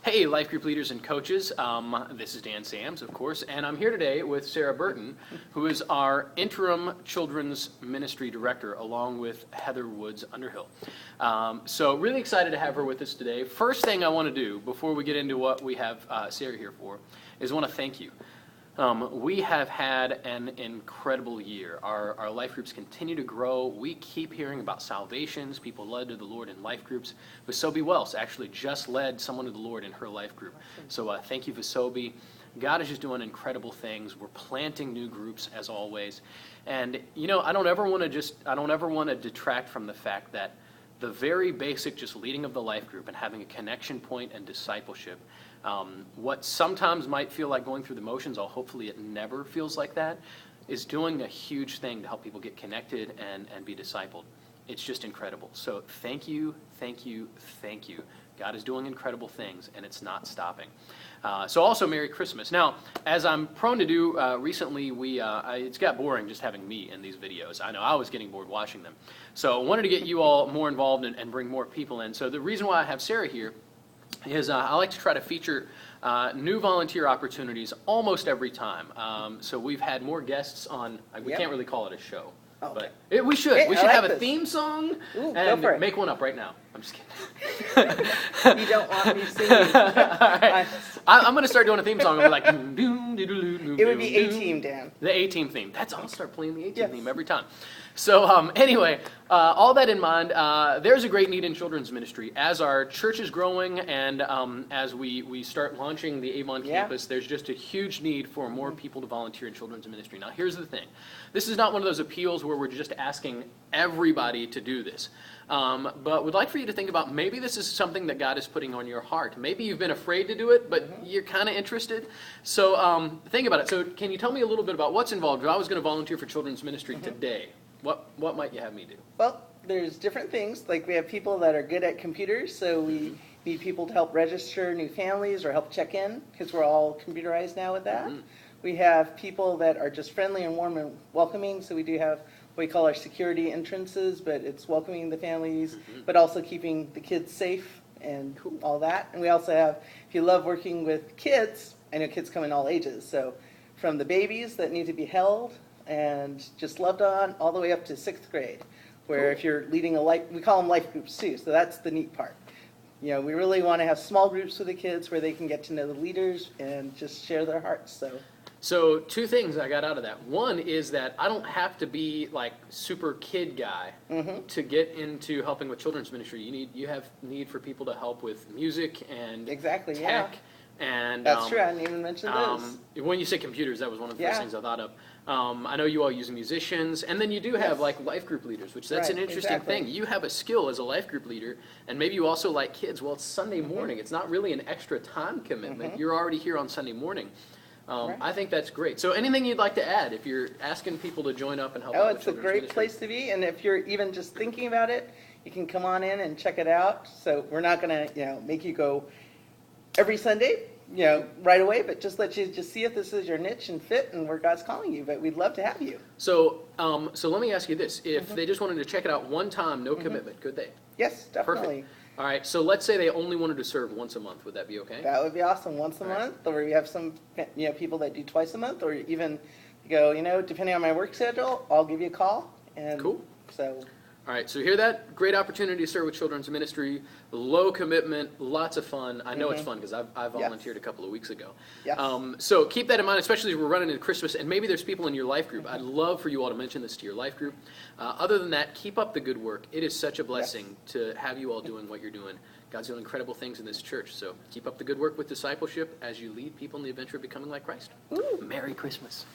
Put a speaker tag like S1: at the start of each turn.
S1: Hey, life group leaders and coaches. This is Dan Sams, of course, and I'm here today with Sarah Burton, who is our interim children's ministry director, along with Heather Woods Underhill. So really excited to have her with us today. First thing I want to do before we get into what we have Sarah here for is I want to thank you. We have had an incredible year. Our life groups continue to grow. We keep hearing about salvations, people led to the Lord in life groups. Vasobi Wells actually just led someone to the Lord in her life group. So thank you, Vasobi. God is just doing incredible things. We're planting new groups as always. And you know, I don't ever want to detract from the fact that the very basic just leading of the life group and having a connection point and discipleship, what sometimes might feel like going through the motions, hopefully it never feels like that, is doing a huge thing to help people get connected and be discipled. It's just incredible. So thank you, thank you, thank you. God is doing incredible things, and it's not stopping. So also, Merry Christmas. Now, as I'm prone to do, recently it's got boring just having me in these videos. I know I was getting bored watching them. So I wanted to get you all more involved and bring more people in. So the reason why I have Sarah here is I like to try to feature new volunteer opportunities almost every time. So we've had more guests on, we can't really call it a show. Oh, okay. But we should. We should have a theme song and make one up right now. I'm just kidding.
S2: You don't want me singing.
S1: All right. I'm going to start doing a theme song. I'll be like,
S2: it would be A-Team, Dan.
S1: The A-Team theme. I'll start playing the A-Team theme every time. So anyway, all that in mind, there's a great need in children's ministry. As our church is growing and as we start launching the Avon campus, there's just a huge need for more people to volunteer in children's ministry. Now, here's the thing. This is not one of those appeals where we're just asking everybody to do this. But we'd like for you to think about maybe this is something that God is putting on your heart. Maybe you've been afraid to do it, but you're kind of interested. So think about it. So can you tell me a little bit about what's involved? If I was going to volunteer for children's ministry today, what might you have me do?
S2: Well, there's different things. Like we have people that are good at computers, so we need people to help register new families or help check in because we're all computerized now with that. We have people that are just friendly and warm and welcoming, so we do have what we call our security entrances, but it's welcoming the families, but also keeping the kids safe and all that. And we also have, if you love working with kids, I know kids come in all ages, so from the babies that need to be held and just loved on, all the way up to 6th grade, where if you're leading a life, we call them life groups too, so that's the neat part. You know, we really want to have small groups with the kids where they can get to know the leaders and just share their hearts.
S1: So two things I got out of that. One is that I don't have to be like super kid guy to get into helping with children's ministry. You have need for people to help with music and tech. And
S2: that's true. I didn't even mention those.
S1: When you say computers, that was one of the first things I thought of. I know you all use musicians, and then you do have like life group leaders, which that's an interesting thing. You have a skill as a life group leader, and maybe you also like kids. Well, it's Sunday morning. It's not really an extra time commitment. You're already here on Sunday morning. I think that's great. So anything you'd like to add if you're asking people to join up and help out with children's ministry?
S2: It's a great place to be, and if you're even just thinking about it, you can come on in and check it out. So we're not going to make you go every Sunday, right away, but just let you just see if this is your niche and fit and where God's calling you. But we'd love to have you.
S1: So let me ask you this. If they just wanted to check it out one time, no commitment, could they?
S2: Yes, definitely.
S1: Perfect. All right, so let's say they only wanted to serve once a month. Would that be okay?
S2: That would be awesome. Once a month, or we have some people that do twice a month, or even go, depending on my work schedule, I'll give you a call. And
S1: cool.
S2: So.
S1: All right, so hear that? Great opportunity to serve with children's ministry, low commitment, lots of fun. I know it's fun because I volunteered a couple of weeks ago.
S2: Yes.
S1: So keep that in mind, especially as we're running into Christmas, and maybe there's people in your life group. I'd love for you all to mention this to your life group. Other than that, keep up the good work. It is such a blessing to have you all doing what you're doing. God's doing incredible things in this church, so keep up the good work with discipleship as you lead people in the adventure of becoming like Christ.
S2: Ooh.
S1: Merry Christmas.